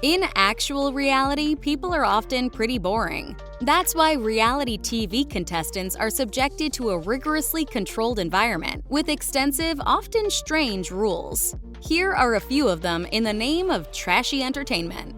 In actual reality, people are often pretty boring. That's why reality TV contestants are subjected to a rigorously controlled environment with extensive, often strange rules. Here are a few of them in the name of trashy entertainment.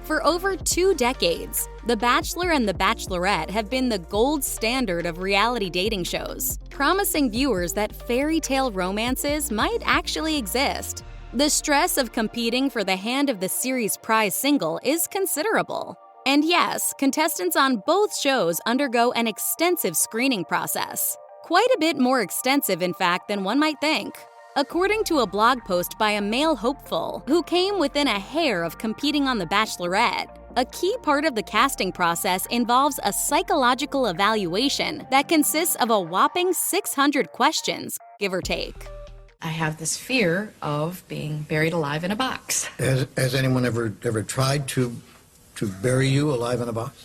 For over 2 decades, The Bachelor and the Bachelorette have been the gold standard of reality dating shows, promising viewers that fairy tale romances might actually exist. The stress of competing for the hand of the series' prize single is considerable. And yes, contestants on both shows undergo an extensive screening process. Quite a bit more extensive, in fact, than one might think. According to a blog post by a male hopeful who came within a hair of competing on The Bachelorette, a key part of the casting process involves a psychological evaluation that consists of a whopping 600 questions, give or take. I have this fear of being buried alive in a box. Has anyone ever tried to bury you alive in a box?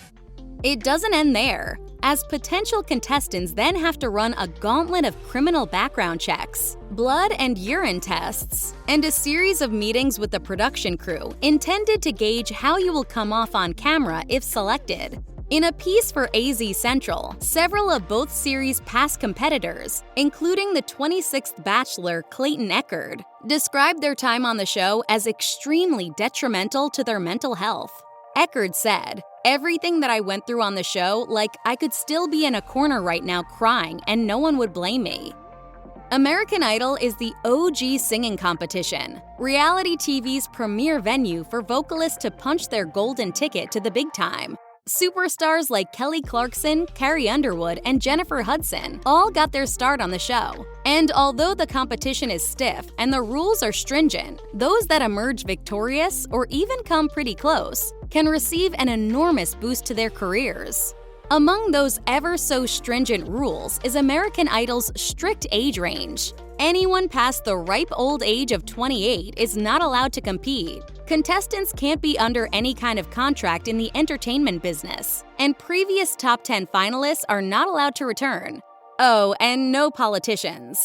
It doesn't end there, as potential contestants then have to run a gauntlet of criminal background checks, blood and urine tests, and a series of meetings with the production crew intended to gauge how you will come off on camera if selected. In a piece for AZ Central, several of both series' past competitors, including the 26th Bachelor Clayton Echard, described their time on the show as extremely detrimental to their mental health. Echard said, "Everything that I went through on the show, like I could still be in a corner right now crying and no one would blame me." American Idol is the OG singing competition, reality TV's premier venue for vocalists to punch their golden ticket to the big time. Superstars like Kelly Clarkson, Carrie Underwood, and Jennifer Hudson all got their start on the show. And although the competition is stiff and the rules are stringent, those that emerge victorious or even come pretty close can receive an enormous boost to their careers. Among those ever so stringent rules is American Idol's strict age range. Anyone past the ripe old age of 28 is not allowed to compete. Contestants can't be under any kind of contract in the entertainment business, and previous top 10 finalists are not allowed to return. Oh, and no politicians.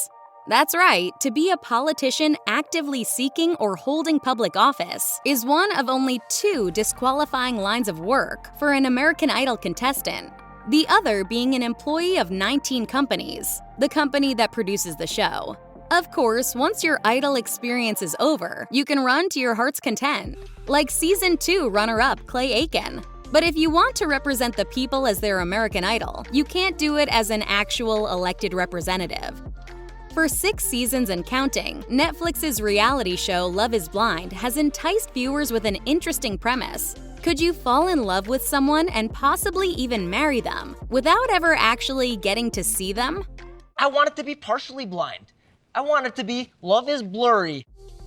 That's right, to be a politician actively seeking or holding public office is one of only 2 disqualifying lines of work for an American Idol contestant, the other being an employee of 19 companies, the company that produces the show. Of course, once your Idol experience is over, you can run to your heart's content, like Season 2 runner-up Clay Aiken. But if you want to represent the people as their American Idol, you can't do it as an actual elected representative. For 6 seasons and counting, Netflix's reality show Love is Blind has enticed viewers with an interesting premise. Could you fall in love with someone and possibly even marry them without ever actually getting to see them? I want it to be partially blind. I want it to be Love is Blurry.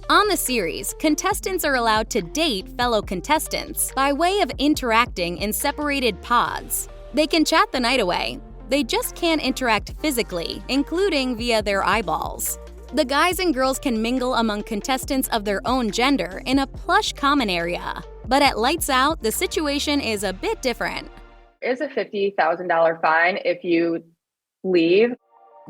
On the series, contestants are allowed to date fellow contestants by way of interacting in separated pods. They can chat the night away. They just can't interact physically, including via their eyeballs. The guys and girls can mingle among contestants of their own gender in a plush common area. But at Lights Out, the situation is a bit different. There's a $50,000 fine if you leave.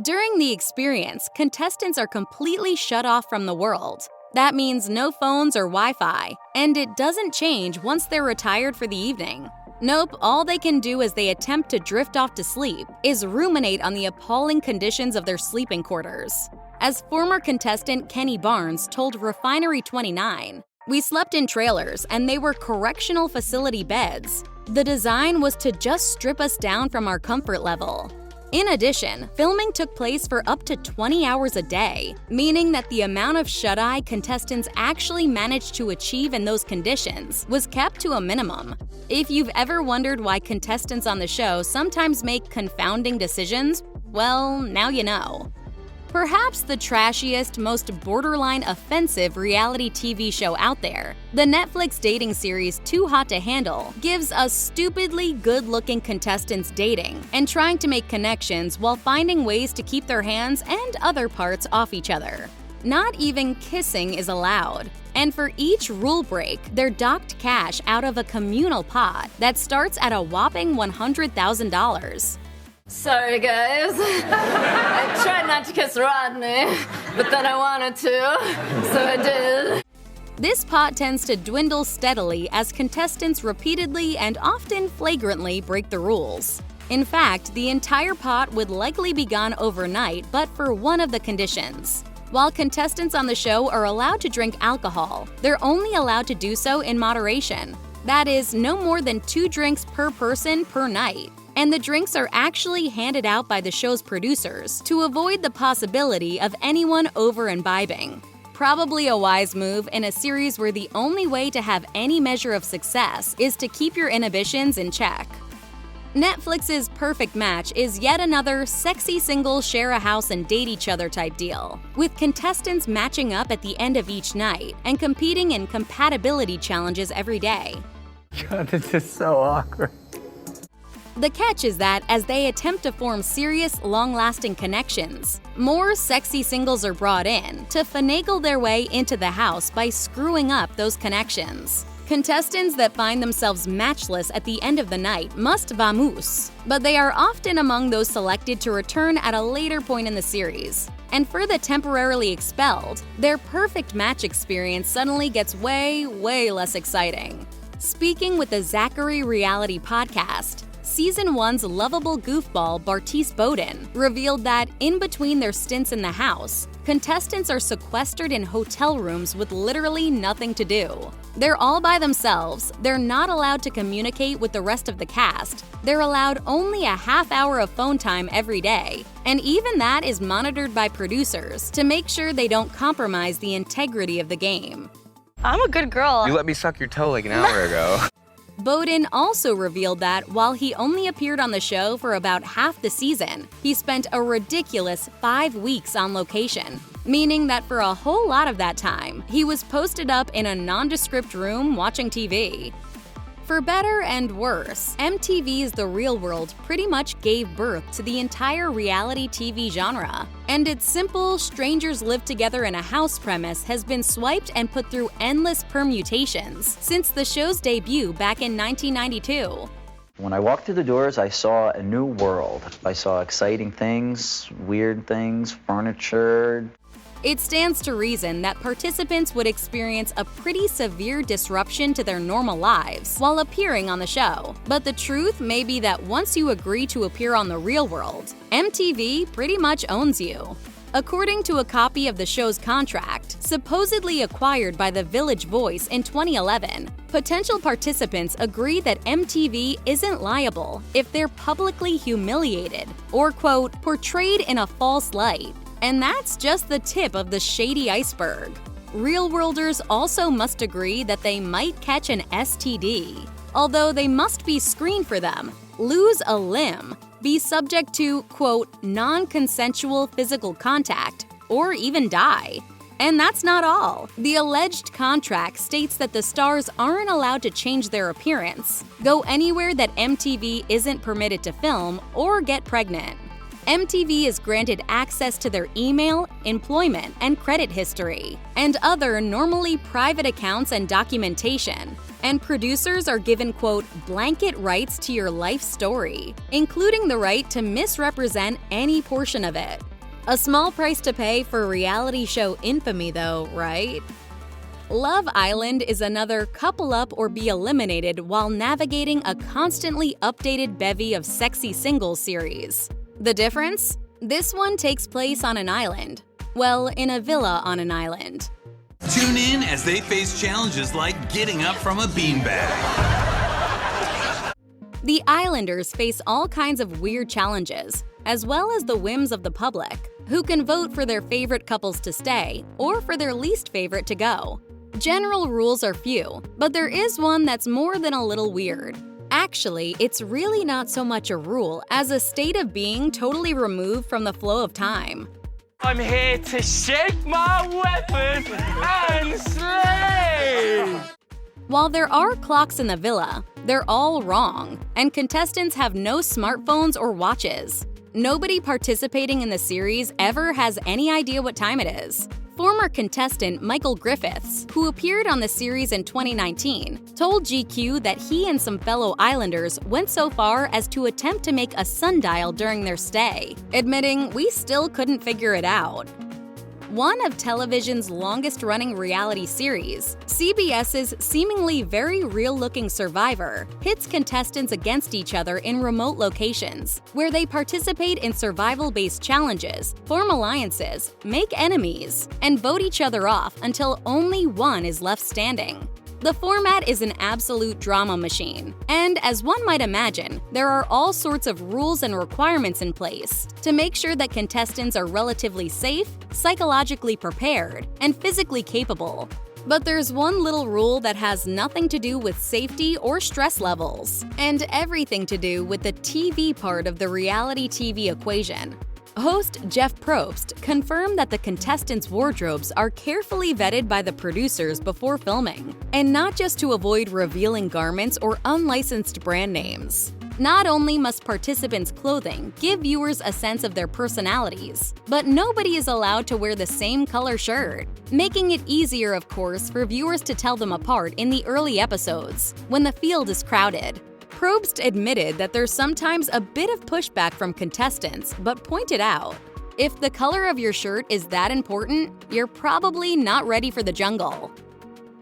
During the experience, contestants are completely shut off from the world. That means no phones or Wi-Fi, and it doesn't change once they're retired for the evening. Nope, all they can do as they attempt to drift off to sleep is ruminate on the appalling conditions of their sleeping quarters. As former contestant Kenny Barnes told Refinery 29, "We slept in trailers and they were correctional facility beds. The design was to just strip us down from our comfort level." In addition, filming took place for up to 20 hours a day, meaning that the amount of shut-eye contestants actually managed to achieve in those conditions was kept to a minimum. If you've ever wondered why contestants on the show sometimes make confounding decisions, well, now you know. Perhaps the trashiest, most borderline offensive reality TV show out there, the Netflix dating series Too Hot to Handle gives us stupidly good-looking contestants dating and trying to make connections while finding ways to keep their hands and other parts off each other. Not even kissing is allowed. And for each rule break, they're docked cash out of a communal pot that starts at a whopping $100,000. Sorry guys, I tried not to kiss Rodney, but then I wanted to, so I did. This pot tends to dwindle steadily as contestants repeatedly and often flagrantly break the rules. In fact, the entire pot would likely be gone overnight but for one of the conditions. While contestants on the show are allowed to drink alcohol, they're only allowed to do so in moderation. That is, no more than 2 drinks per person per night. And the drinks are actually handed out by the show's producers to avoid the possibility of anyone over-imbibing. Probably a wise move in a series where the only way to have any measure of success is to keep your inhibitions in check. Netflix's Perfect Match is yet another sexy singles share a house and date each other type deal, with contestants matching up at the end of each night and competing in compatibility challenges every day. God, this is so awkward. The catch is that as they attempt to form serious, long-lasting connections, more sexy singles are brought in to finagle their way into the house by screwing up those connections. Contestants that find themselves matchless at the end of the night must vamoose, but they are often among those selected to return at a later point in the series. And for the temporarily expelled, their perfect match experience suddenly gets way less exciting. Speaking with the Zachary Reality Podcast, Season 1's lovable goofball Bartice Bowden revealed that in between their stints in the house, contestants are sequestered in hotel rooms with literally nothing to do. They're all by themselves, they're not allowed to communicate with the rest of the cast, they're allowed only a half hour of phone time every day, and even that is monitored by producers to make sure they don't compromise the integrity of the game. I'm a good girl. You let me suck your toe like an hour ago. Bowden also revealed that while he only appeared on the show for about half the season, he spent a ridiculous 5 weeks on location, meaning that for a whole lot of that time, he was posted up in a nondescript room watching TV. For better and worse, MTV's The Real World pretty much gave birth to the entire reality TV genre, and its simple strangers live together in a house premise has been swiped and put through endless permutations since the show's debut back in 1992. When I walked through the doors, I saw a new world. I saw exciting things, weird things, furniture. It stands to reason that participants would experience a pretty severe disruption to their normal lives while appearing on the show. But the truth may be that once you agree to appear on The Real World, MTV pretty much owns you. According to a copy of the show's contract, supposedly acquired by The Village Voice in 2011, potential participants agree that MTV isn't liable if they're publicly humiliated or, quote, portrayed in a false light. And that's just the tip of the shady iceberg. Real worlders also must agree that they might catch an STD, although they must be screened for them, lose a limb, be subject to, quote, non-consensual physical contact, or even die. And that's not all. The alleged contract states that the stars aren't allowed to change their appearance, go anywhere that MTV isn't permitted to film, or get pregnant. MTV is granted access to their email, employment, and credit history, and other normally private accounts and documentation. And producers are given, quote, blanket rights to your life story, including the right to misrepresent any portion of it. A small price to pay for reality show infamy, though, right? Love Island is another couple up or be eliminated while navigating a constantly updated bevy of sexy singles series. The difference? This one takes place on an island. Well, in a villa on an island. Tune in as they face challenges like getting up from a beanbag. The Islanders face all kinds of weird challenges, as well as the whims of the public, who can vote for their favorite couples to stay or for their least favorite to go. General rules are few, but there is one that's more than a little weird. Actually, it's really not so much a rule as a state of being totally removed from the flow of time. I'm here to shake my weapon and slay! While there are clocks in the villa, they're all wrong, and contestants have no smartphones or watches. Nobody participating in the series ever has any idea what time it is. Former contestant Michael Griffiths, who appeared on the series in 2019, told GQ that he and some fellow Islanders went so far as to attempt to make a sundial during their stay, admitting we still couldn't figure it out. One of television's longest-running reality series, CBS's seemingly very real-looking Survivor pits contestants against each other in remote locations, where they participate in survival-based challenges, form alliances, make enemies, and vote each other off until only one is left standing. The format is an absolute drama machine, and as one might imagine, there are all sorts of rules and requirements in place to make sure that contestants are relatively safe, psychologically prepared, and physically capable. But there's one little rule that has nothing to do with safety or stress levels, and everything to do with the TV part of the reality TV equation. Host Jeff Probst confirmed that the contestants' wardrobes are carefully vetted by the producers before filming, and not just to avoid revealing garments or unlicensed brand names. Not only must participants' clothing give viewers a sense of their personalities, but nobody is allowed to wear the same color shirt, making it easier, of course, for viewers to tell them apart in the early episodes, when the field is crowded. Probst admitted that there's sometimes a bit of pushback from contestants, but pointed out, if the color of your shirt is that important, you're probably not ready for the jungle.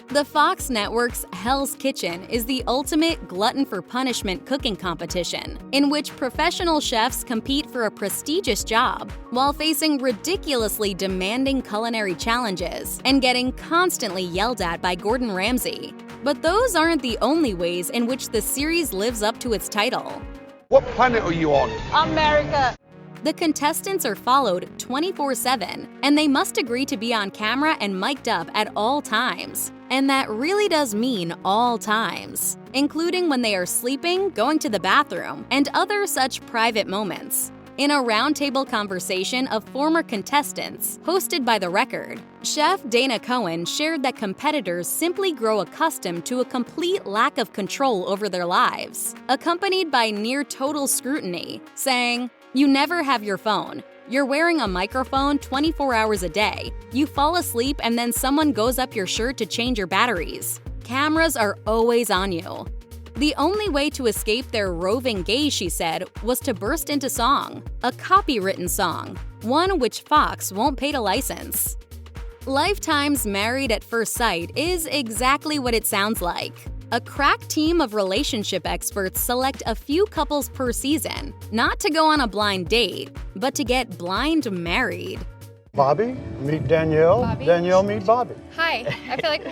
The Fox Network's Hell's Kitchen is the ultimate glutton-for-punishment cooking competition, in which professional chefs compete for a prestigious job while facing ridiculously demanding culinary challenges and getting constantly yelled at by Gordon Ramsay. But those aren't the only ways in which the series lives up to its title. What planet are you on? America. The contestants are followed 24/7, and they must agree to be on camera and mic'd up at all times. And that really does mean all times, including when they are sleeping, going to the bathroom, and other such private moments. In a roundtable conversation of former contestants, hosted by The Record, Chef Dana Cohen shared that competitors simply grow accustomed to a complete lack of control over their lives, accompanied by near-total scrutiny, saying, "You never have your phone. You're wearing a microphone 24 hours a day. You fall asleep and then someone goes up your shirt to change your batteries. Cameras are always on you." The only way to escape their roving gaze, she said, was to burst into song, a copywritten song, one which Fox won't pay to license. Lifetime's Married at First Sight is exactly what it sounds like. A crack team of relationship experts select a few couples per season, not to go on a blind date, but to get blind married. Bobby, meet Danielle. Bobby? Danielle, meet Bobby. Hi. I feel like,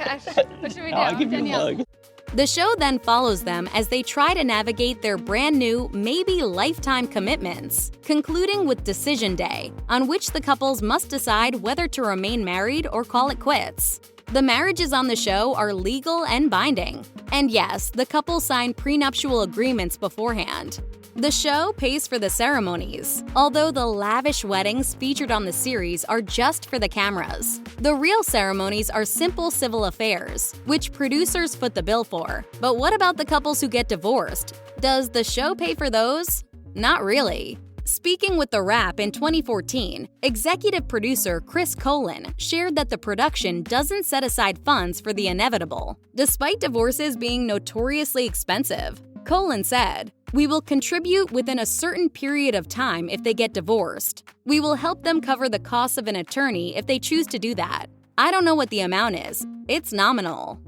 what should we do? Danielle. The show then follows them as they try to navigate their brand new, maybe lifetime commitments, concluding with Decision Day, on which the couples must decide whether to remain married or call it quits. The marriages on the show are legal and binding. And yes, the couple sign prenuptial agreements beforehand. The show pays for the ceremonies, although the lavish weddings featured on the series are just for the cameras. The real ceremonies are simple civil affairs, which producers foot the bill for. But what about the couples who get divorced? Does the show pay for those? Not really. Speaking with The Wrap in 2014, executive producer Chris Colin shared that the production doesn't set aside funds for the inevitable, despite divorces being notoriously expensive. Colin said, "We will contribute within a certain period of time if they get divorced. We will help them cover the costs of an attorney if they choose to do that. I don't know what the amount is. It's nominal."